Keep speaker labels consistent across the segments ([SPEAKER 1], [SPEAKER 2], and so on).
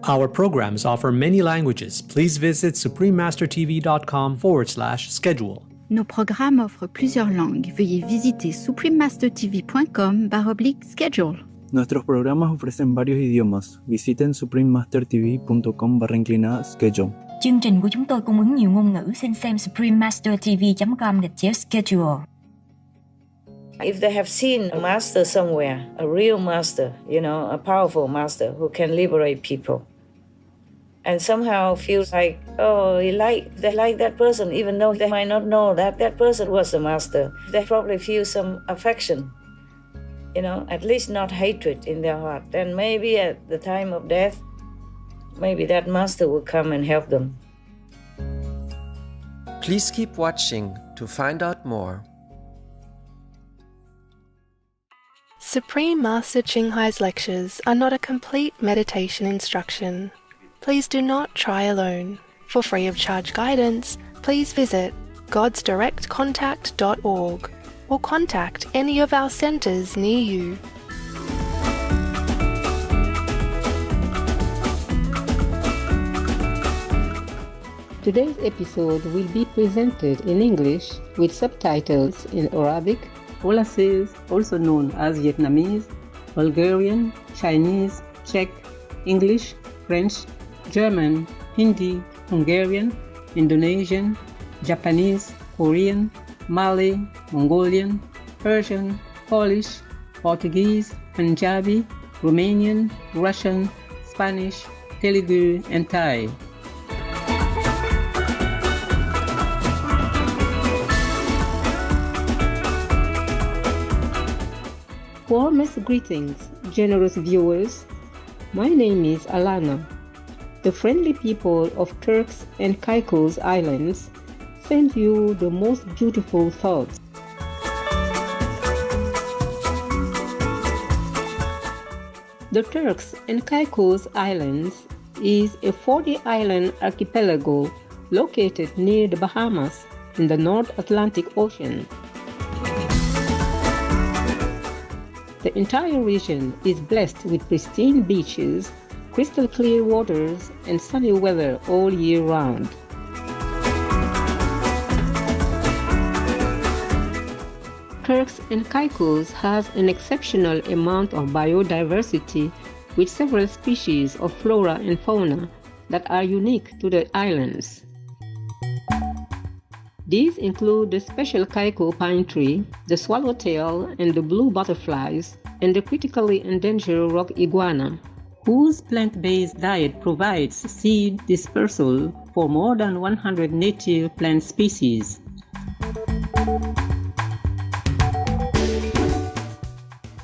[SPEAKER 1] Our programs offer many languages. Please visit suprememastertv.com/schedule.
[SPEAKER 2] Nos programmes offrent plusieurs langues. Veuillez visiter suprememastertv.com/schedule.
[SPEAKER 3] Nuestros programas ofrecen varios idiomas. Visiten suprememastertv.com/schedule.
[SPEAKER 4] Chương trình của chúng tôi cung ứng nhiều ngôn ngữ. Xin xem suprememastertv.com/schedule.
[SPEAKER 5] If they have seen a master somewhere, a real master, a powerful master who can liberate people, and somehow feels like, they like that person, even though they might not know that person was the master, they probably feel some affection, at least not hatred in their heart. Then maybe at the time of death, maybe that master will come and help them.
[SPEAKER 6] Please keep watching to find out more.
[SPEAKER 7] Supreme Master Ching Hai's lectures are not a complete meditation instruction. Please do not try alone. For free of charge guidance, please visit godsdirectcontact.org or contact any of our centers near you.
[SPEAKER 8] Today's episode will be presented in English with subtitles in Arabic, Hollandese, also known as Vietnamese, Bulgarian, Chinese, Czech, English, French, German, Hindi, Hungarian, Indonesian, Japanese, Korean, Malay, Mongolian, Persian, Polish, Portuguese, Punjabi, Romanian, Russian, Spanish, Telugu, and Thai. Warmest greetings, generous viewers. My name is Alana. The friendly people of Turks and Caicos Islands send you the most beautiful thoughts. The Turks and Caicos Islands is a 40-island archipelago located near the Bahamas in the North Atlantic Ocean. The entire region is blessed with pristine beaches, crystal clear waters, and sunny weather all year round. Turks and Caicos has an exceptional amount of biodiversity with several species of flora and fauna that are unique to the islands. These include the special Caico pine tree, the swallowtail and the blue butterflies, and the critically endangered rock iguana, whose plant-based diet provides seed dispersal for more than 100 native plant species.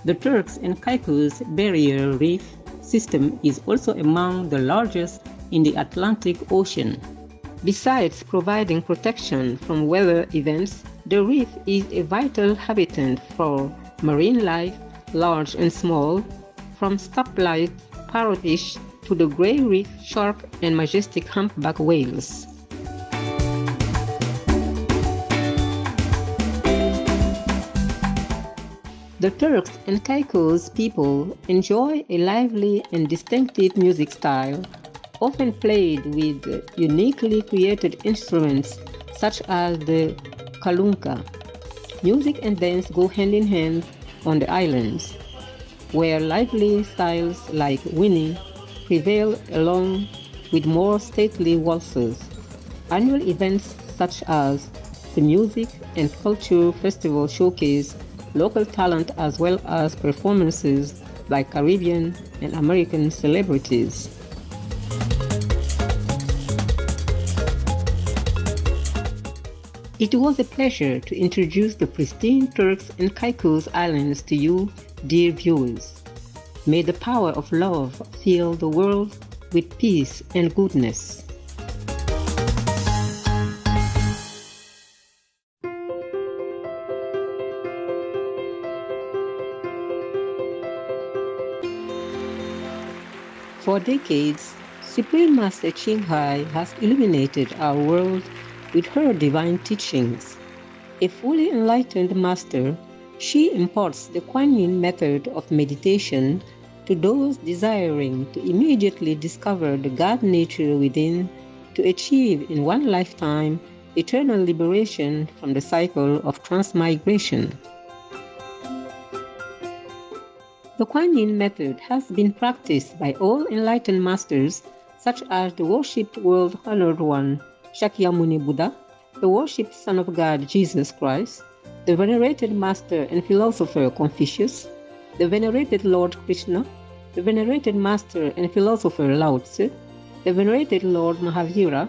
[SPEAKER 8] The Turks and Caicos Barrier Reef system is also among the largest in the Atlantic Ocean. Besides providing protection from weather events, the reef is a vital habitat for marine life, large and small, from stoplight parrotfish to the gray reef shark and majestic humpback whales. The Turks and Caicos people enjoy a lively and distinctive music style, often played with uniquely created instruments such as the kalunka. Music and dance go hand in hand on the islands, where lively styles like Winnie prevail along with more stately waltzes. Annual events such as the Music and Culture Festival showcase local talent as well as performances by Caribbean and American celebrities. It was a pleasure to introduce the pristine Turks and Caicos Islands to you, dear viewers. May the power of love fill the world with peace and goodness. For decades, Supreme Master Ching Hai has illuminated our world with her divine teachings. A fully enlightened master, she imparts the Kuan Yin method of meditation to to those desiring to immediately discover the God nature within to achieve in one lifetime eternal liberation from the cycle of transmigration. The Kuan Yin method has been practiced by all enlightened masters such as the worshipped world-honored one Shakyamuni Buddha, the worshipped Son of God Jesus Christ, the venerated master and philosopher Confucius, the venerated Lord Krishna, the venerated master and philosopher Lao Tzu, the venerated Lord Mahavira,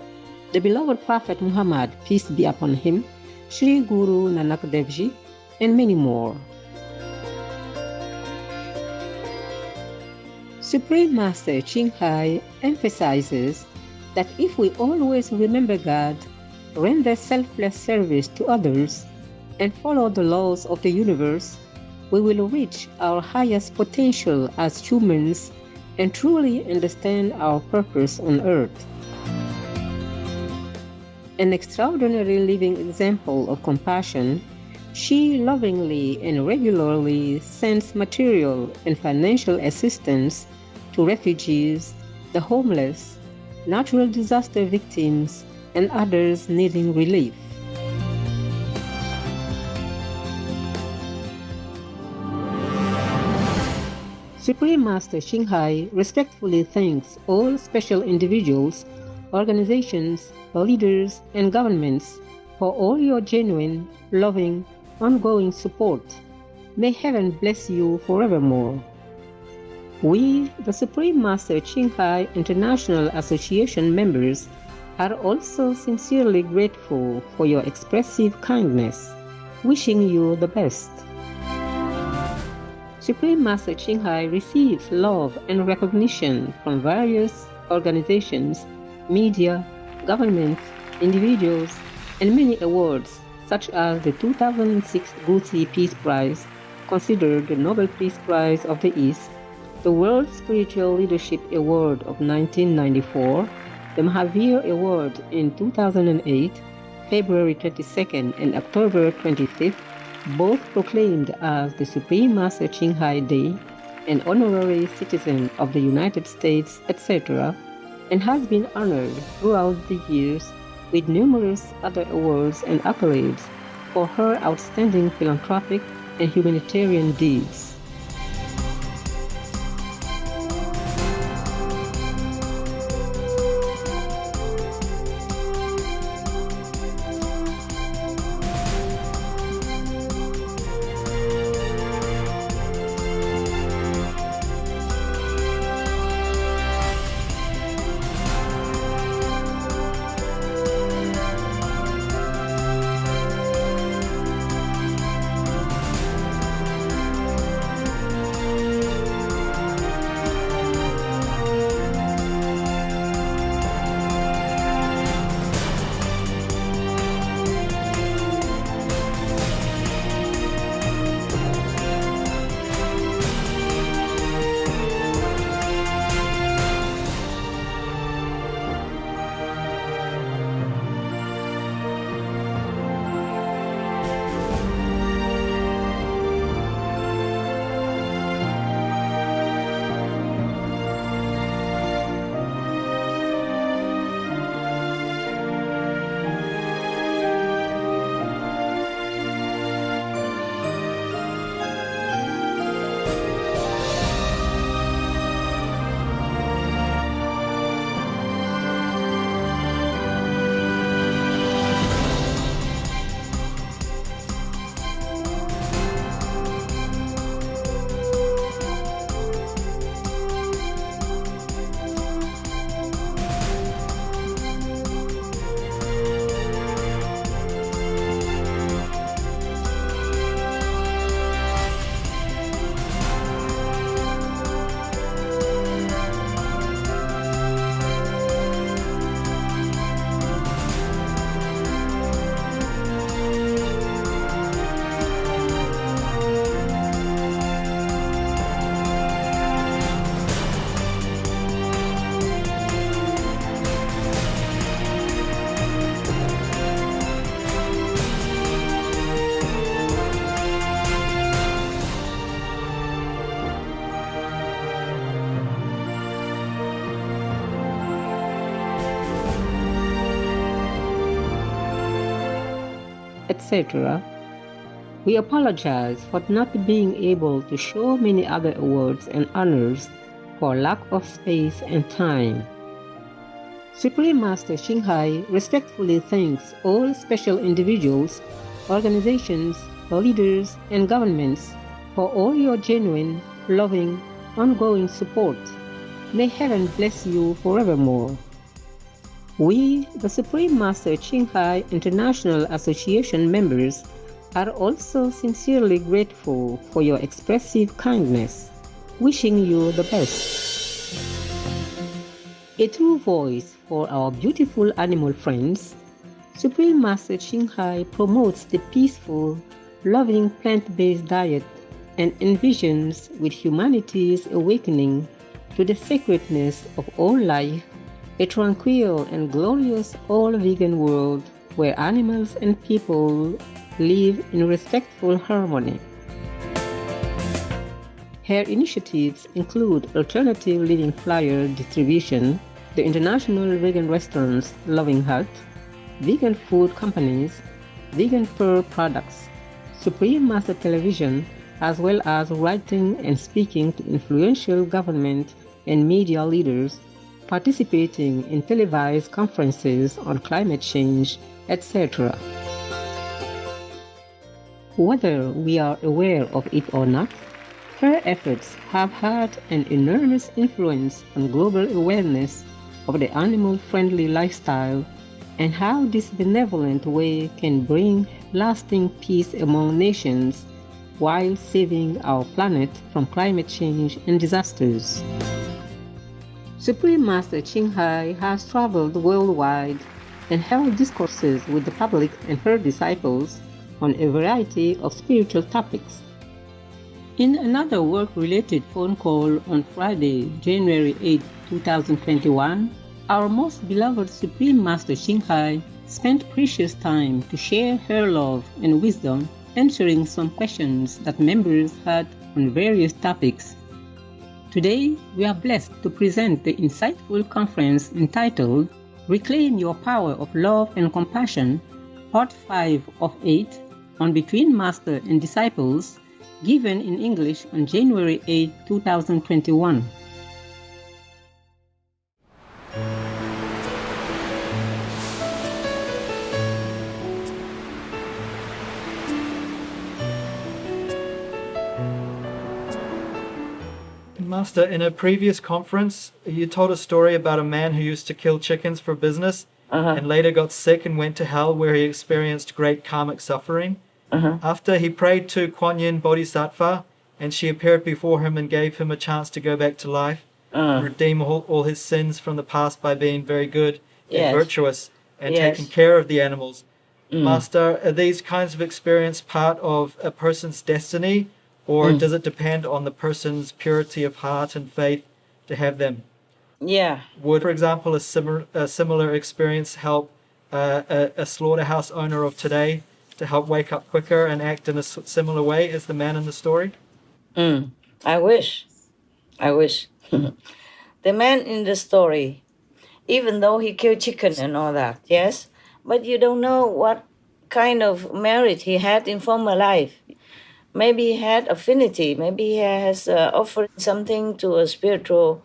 [SPEAKER 8] the beloved Prophet Muhammad, peace be upon him, Sri Guru Nanak Dev Ji, and many more. Supreme Master Ching Hai emphasizes that if we always remember God, render selfless service to others, and follow the laws of the universe, we will reach our highest potential as humans and truly understand our purpose on earth. An extraordinary living example of compassion, she lovingly and regularly sends material and financial assistance to refugees, the homeless, natural disaster victims, and others needing relief. Supreme Master Ching Hai respectfully thanks all special individuals, organizations, leaders, and governments for all your genuine, loving, ongoing support. May heaven bless you forevermore. We, the Supreme Master Ching Hai International Association members, are also sincerely grateful for your expressive kindness, wishing you the best. Supreme Master Ching Hai receives love and recognition from various organizations, media, governments, individuals, and many awards such as the 2006 Guzi Peace Prize, considered the Nobel Peace Prize of the East, the World Spiritual Leadership Award of 1994, the Mahavir Award in 2008, February 22nd and October 25th, both proclaimed as the Supreme Master Ching Hai Day, an honorary citizen of the United States, etc., and has been honored throughout the years with numerous other awards and accolades for her outstanding philanthropic and humanitarian deeds. etc., we apologize for not being able to show many other awards and honors for lack of space and time. Supreme Master Xinghai respectfully thanks all special individuals, organizations, leaders, and governments for all your genuine, loving, ongoing support. May heaven bless you forevermore. We, the Supreme Master Xinghai International Association members, are also sincerely grateful for your expressive kindness, wishing you the best. A true voice for our beautiful animal friends, Supreme Master Xinghai promotes the peaceful, loving plant-based diet and envisions with humanity's awakening to the sacredness of all life, a tranquil and glorious all-vegan world where animals and people live in respectful harmony. Her initiatives include alternative living flyer distribution, the International Vegan Restaurants Loving Heart, vegan food companies, vegan fur products, Supreme Master Television, as well as writing and speaking to influential government and media leaders, participating in televised conferences on climate change, etc. Whether we are aware of it or not, her efforts have had an enormous influence on global awareness of the animal-friendly lifestyle and how this benevolent way can bring lasting peace among nations while saving our planet from climate change and disasters. Supreme Master Xinghai has traveled worldwide and held discourses with the public and her disciples on a variety of spiritual topics. In another work-related phone call on Friday, January 8, 2021, our most beloved Supreme Master Xinghai spent precious time to share her love and wisdom, answering some questions that members had on various topics. Today, we are blessed to present the insightful conference entitled Reclaim Your Power of Love and Compassion, Part 5 of 8, on Between Master and Disciples, given in English on January 8, 2021.
[SPEAKER 1] Master, in a previous conference, you told a story about a man who used to kill chickens for business and later got sick and went to hell where he experienced great karmic suffering. After he prayed to Kuan Yin Bodhisattva and she appeared before him and gave him a chance to go back to life and redeem all his sins from the past by being very good and virtuous and taking care of the animals. Master, are these kinds of experience part of a person's destiny, or does it depend on the person's purity of heart and faith to have them?
[SPEAKER 5] Yeah.
[SPEAKER 1] Would, for example, a similar experience help a slaughterhouse owner of today to help wake up quicker and act in a similar way as the man in the story?
[SPEAKER 5] I wish. The man in the story, even though he killed chicken and all that, yes, but you don't know what kind of merit he had in former life. Maybe he had affinity. Maybe he has offered something to a spiritual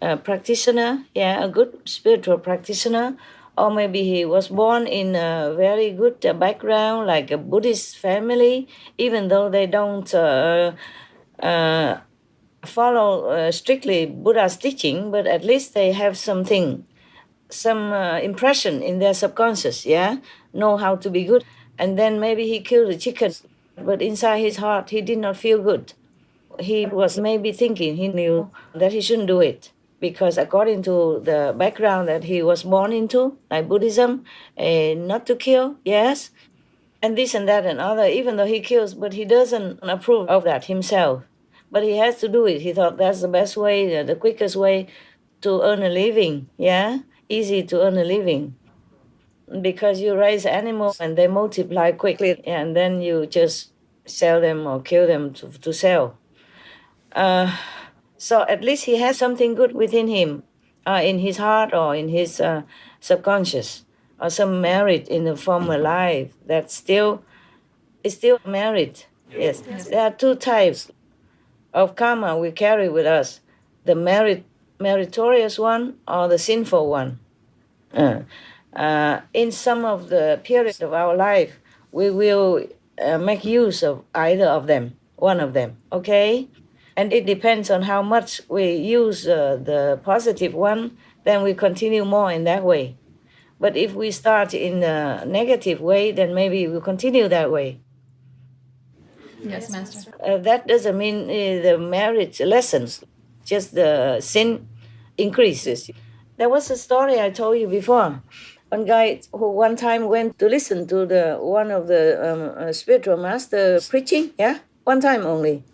[SPEAKER 5] practitioner, a good spiritual practitioner. Or maybe he was born in a very good background, like a Buddhist family, even though they don't follow strictly Buddha's teaching, but at least they have something, some impression in their subconscious, know how to be good. And then maybe he killed the chicken, but inside his heart, he did not feel good. He was maybe thinking, he knew that he shouldn't do it, because according to the background that he was born into, like Buddhism, not to kill, yes, and this and that and other, even though he kills, but he doesn't approve of that himself. But he has to do it. He thought that's the best way, the quickest way to earn a living, easy to earn a living. Because you raise animals and they multiply quickly, and then you just sell them or kill them to sell. So at least he has something good within him, in his heart or in his subconscious. or some merit in the former life that is still merit. Yes. There are two types of karma we carry with us, the meritorious one or the sinful one. In some of the periods of our life, we will make use of either of them, one of them, okay? And it depends on how much we use the positive one, then we continue more in that way. But if we start in a negative way, then maybe we'll continue that way.
[SPEAKER 9] Yes, Master.
[SPEAKER 5] That doesn't mean the merit lessens, just the sin increases. There was a story I told you before. One guy who one time went to listen to one of the spiritual master preaching, one time only,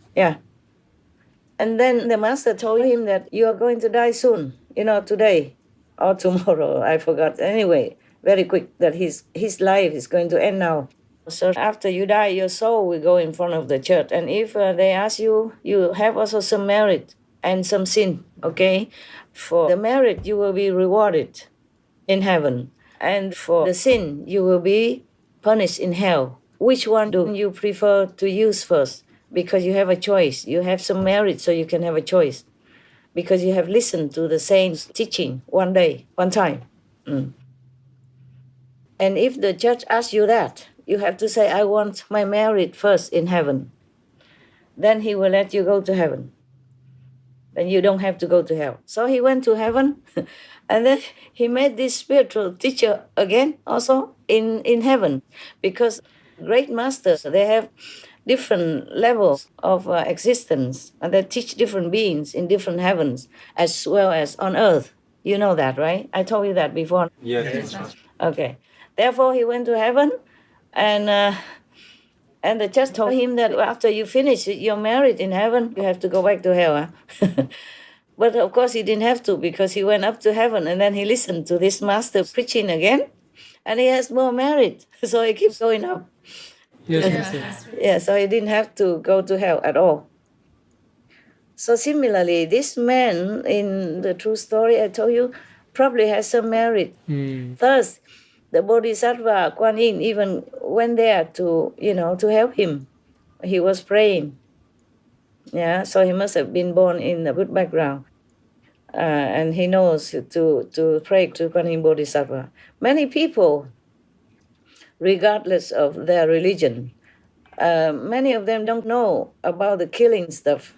[SPEAKER 5] And then the master told him that you are going to die soon, today or tomorrow, I forgot. Anyway, very quick, that his life is going to end now. So after you die, your soul will go in front of the church. And if they ask you, you have also some merit and some sin, okay? For the merit, you will be rewarded in heaven. And for the sin, you will be punished in hell. Which one do you prefer to use first? Because you have a choice. You have some merit, so you can have a choice. Because you have listened to the saints' teaching one time. And if the judge asks you that, you have to say, I want my merit first in heaven. Then he will let you go to heaven. Then you don't have to go to hell. So he went to heaven, and then he met this spiritual teacher again, also in heaven. Because great masters, they have different levels of existence, and they teach different beings in different heavens, as well as on earth. You know that, right? I told you that before.
[SPEAKER 3] Yes.
[SPEAKER 5] Okay. Therefore, he went to heaven, and the judge told him that after you finish your merit in heaven, you have to go back to hell. But of course, he didn't have to, because he went up to heaven, and then he listened to this master preaching again, and he has more merit, so he keeps going up.
[SPEAKER 3] Yes.
[SPEAKER 5] Yeah, so he didn't have to go to hell at all. So similarly, this man in the true story I told you probably has some merit. Thus, the Bodhisattva Kuan Yin even went there to help him. He was praying. Yeah, so he must have been born in a good background. And he knows to pray to Kuan Yin Bodhisattva. Many people, regardless of their religion, many of them don't know about the killing stuff.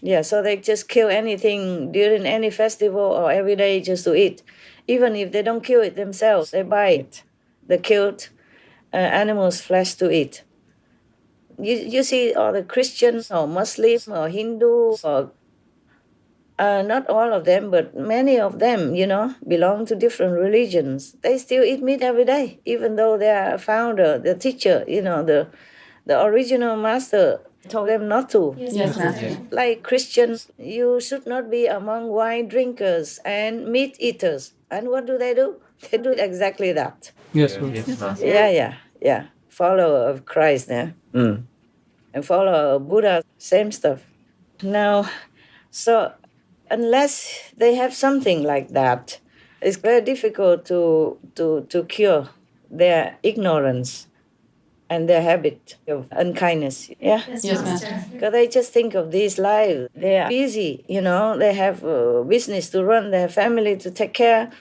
[SPEAKER 5] Yeah, so they just kill anything during any festival or every day just to eat. Even if they don't kill it themselves, they buy it, the killed animal's flesh to eat. You see all the Christians or Muslims or Hindus, or not all of them, but many of them, belong to different religions. They still eat meat every day, even though their founder, the teacher, the original master told them not to.
[SPEAKER 9] Yes, Master.
[SPEAKER 5] Like Christians, you should not be among wine drinkers and meat eaters. And what do? They do exactly that.
[SPEAKER 3] Yes.
[SPEAKER 5] Yeah. Follower of Christ, and follower of Buddha, same stuff. Now, so unless they have something like that, it's very difficult to cure their ignorance and their habit of unkindness. Yeah?
[SPEAKER 9] Yes, Master.
[SPEAKER 5] Because they just think of this life. They are busy, they have business to run, they have family to take care,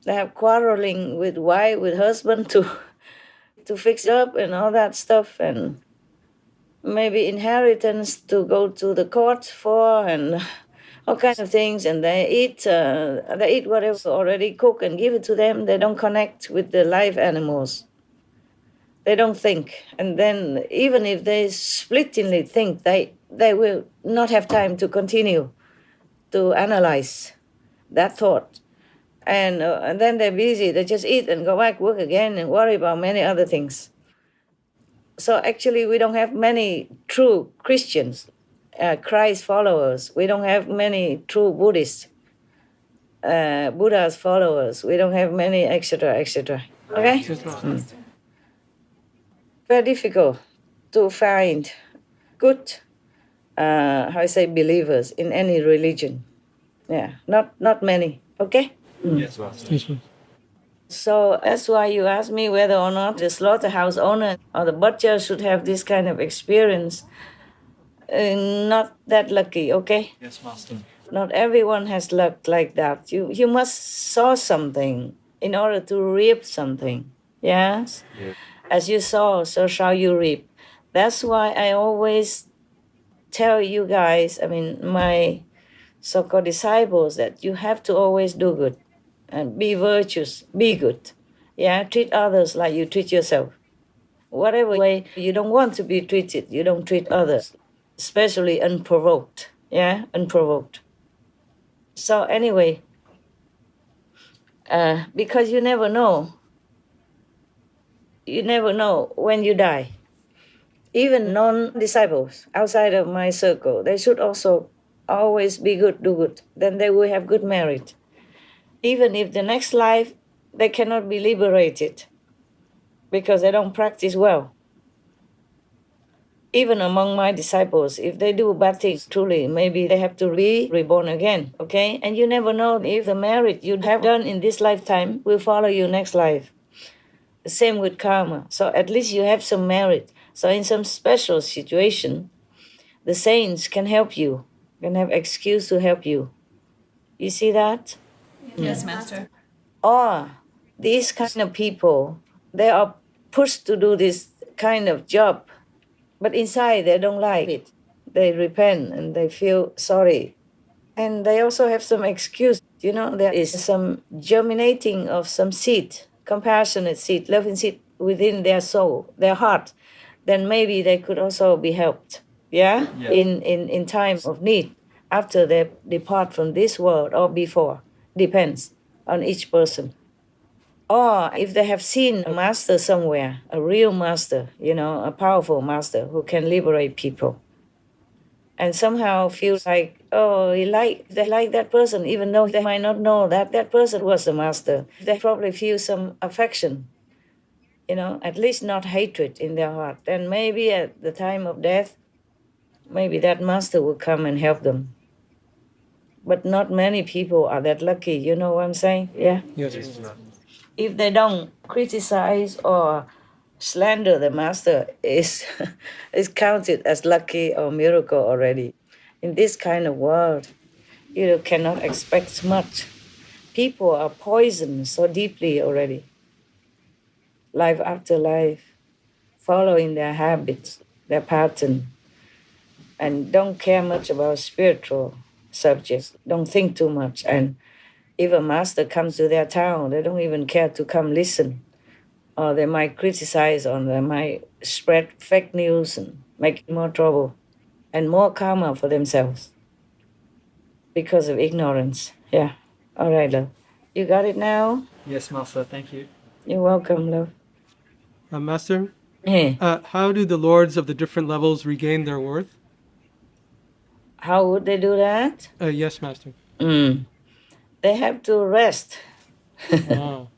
[SPEAKER 5] they have quarreling with wife, with husband to fix up and all that stuff, and maybe inheritance to go to the court for, and all kinds of things. And they eat whatever already cooked and give it to them. They don't connect with the live animals. They don't think. And then even if they splittingly think, they will not have time to continue to analyze that thought. And then they're busy. They just eat and go back, work again, and worry about many other things. So actually, we don't have many true Christians, Christ followers. We don't have many true Buddhists, Buddha's followers. We don't have many, etc., etc. Okay? Very difficult to find good, believers in any religion. Yeah, not many. Okay?
[SPEAKER 3] Yes.
[SPEAKER 5] So that's why you asked me whether or not the slaughterhouse owner or the butcher should have this kind of experience. Not that lucky, okay?
[SPEAKER 1] Yes, Master.
[SPEAKER 5] Not everyone has luck like that. You must sow something in order to reap something. Yes? Yeah. As you sow, so shall you reap. That's why I always tell you guys, my so-called disciples, that you have to always do good and be virtuous, be good. Yeah, treat others like you treat yourself. Whatever way you don't want to be treated, you don't treat others, especially unprovoked. Yeah, unprovoked. So anyway, because you never know when you die. Even non-disciples outside of my circle, they should also always be good, do good. Then they will have good merit. Even if the next life, they cannot be liberated because they don't practice well. Even among my disciples, if they do bad things, truly, maybe they have to be reborn again, okay? And you never know if the merit you have done in this lifetime will follow you next life. The same with karma. So at least you have some merit. So in some special situation, the saints can help you, can have excuse to help you. You see that?
[SPEAKER 9] Yes, Master.
[SPEAKER 5] Or these kind of people, they are pushed to do this kind of job, but inside they don't like it. They repent and they feel sorry. And they also have some excuse. There is some germinating of some seed, compassionate seed, loving seed within their soul, their heart. Then maybe they could also be helped, yeah? In time of need, after they depart from this world or before. Depends on each person. Or if they have seen a master somewhere, a real master, a powerful master who can liberate people, and somehow feel like, they like that person, even though they might not know that person was the master. They probably feel some affection, at least not hatred in their heart. Then maybe at the time of death, maybe that master will come and help them. But not many people are that lucky, you know what I'm saying? Yeah?
[SPEAKER 3] Yes.
[SPEAKER 5] If they don't criticize or slander the master, is counted as lucky or miracle already. In this kind of world, you cannot expect much. People are poisoned so deeply already. Life after life, following their habits, their pattern, and don't care much about spiritual subjects, don't think too much. And if a master comes to their town, they don't even care to come listen. Or they might criticize, or they might spread fake news and make more trouble and more karma for themselves because of ignorance. Yeah. All right, love. You got it now?
[SPEAKER 1] Yes, Master. Thank you.
[SPEAKER 5] You're welcome, love.
[SPEAKER 3] Master,
[SPEAKER 5] Hey.
[SPEAKER 3] how do the lords of the different levels regain their worth?
[SPEAKER 5] How would they do that?
[SPEAKER 3] Yes, Master.
[SPEAKER 5] They have to rest
[SPEAKER 3] Oh,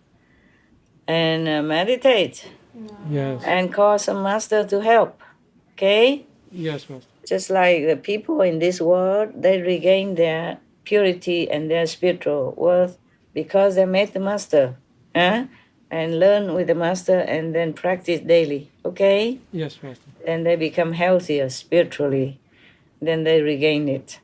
[SPEAKER 5] and meditate
[SPEAKER 3] yes.
[SPEAKER 5] and call some master to help. Okay?
[SPEAKER 3] Yes, Master.
[SPEAKER 5] Just like the people in this world, they regain their purity and their spiritual worth because they met the master, and learn with the master and then practice daily. Okay?
[SPEAKER 3] Yes, Master.
[SPEAKER 5] And they become healthier spiritually. Then they regain it.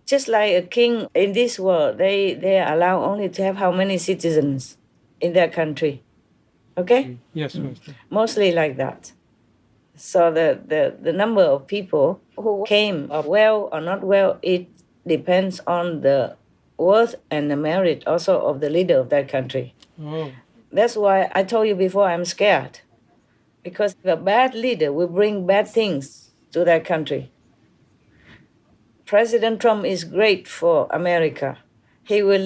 [SPEAKER 5] Just like a king in this world, they are allowed only to have how many citizens in their country. Okay?
[SPEAKER 3] Yes, Master.
[SPEAKER 5] Mostly like that. So the number of people who came up well or not well, it depends on the worth and the merit also of the leader of that country.
[SPEAKER 3] Oh,
[SPEAKER 5] That's why I told you before I'm scared. Because a bad leader will bring bad things to that country. President Trump is great for America. He will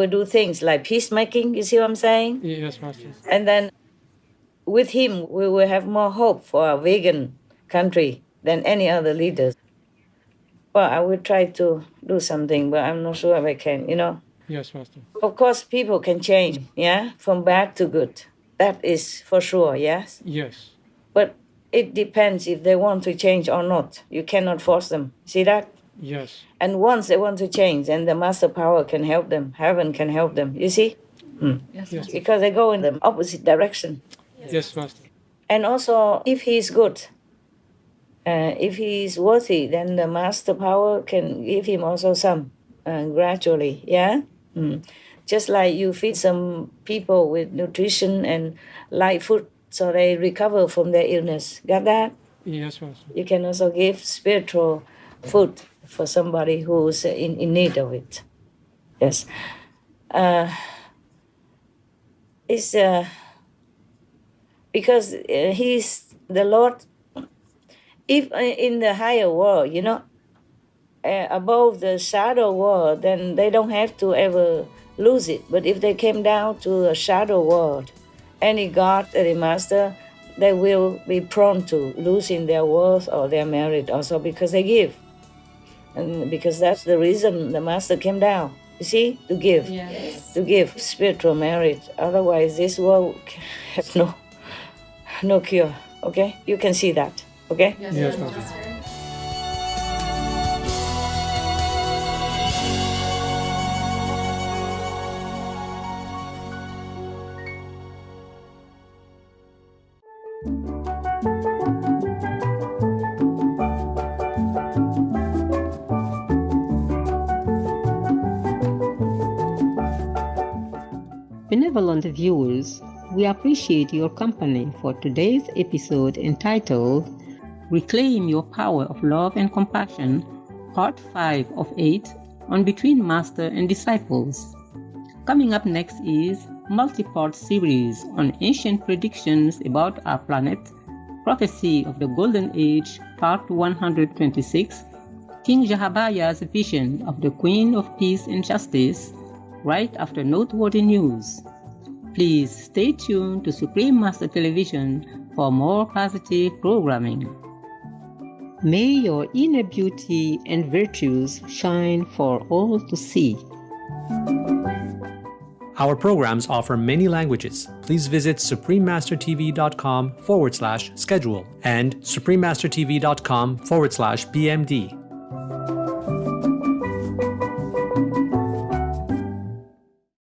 [SPEAKER 5] do things like peacemaking, you see what I'm saying?
[SPEAKER 3] yes, Master.
[SPEAKER 5] And then with him, we will have more hope for a vegan country than any other leaders. Well, I will try to do something, but I'm not sure if I can,
[SPEAKER 3] Yes, Master.
[SPEAKER 5] Of course, people can change, from bad to good. That is for sure, yes?
[SPEAKER 3] Yes.
[SPEAKER 5] But it depends if they want to change or not. You cannot force them. See that?
[SPEAKER 3] Yes.
[SPEAKER 5] And once they want to change, then the master power can help them. Heaven can help them. You see?
[SPEAKER 9] Yes.
[SPEAKER 5] Because they go in the opposite direction.
[SPEAKER 3] Yes, Master.
[SPEAKER 5] And also, if he is good, if he is worthy, then the master power can give him also some gradually. Yeah. Just like you feed some people with nutrition and light food, so they recover from their illness. Got that?
[SPEAKER 3] Yes, Master.
[SPEAKER 5] You can also give spiritual food for somebody who's in need of it. Yes. It's because he's the Lord. If in the higher world, above the shadow world, then they don't have to ever lose it. But if they came down to a shadow world, any god, any master, they will be prone to losing their worth or their merit also because they give. And because that's the reason the master came down. You see, to give.
[SPEAKER 9] Yes.
[SPEAKER 5] To give spiritual merit. Otherwise, this world has no cure. Okay? You can see that. Okay?
[SPEAKER 3] Yes, Master.
[SPEAKER 8] Benevolent viewers, we appreciate your company for today's episode entitled Reclaim Your Power of Love and Compassion, Part 5 of 8 on Between Master and Disciples. Coming up next is multi-part series on ancient predictions about our planet, Prophecy of the Golden Age, Part 126, King Jahabaya's vision of the Queen of Peace and Justice, right after noteworthy news. Please stay tuned to Supreme Master Television for more positive programming. May your inner beauty and virtues shine for all to see.
[SPEAKER 10] Our programs offer many languages. Please visit suprememastertv.com/schedule and suprememastertv.com/BMD.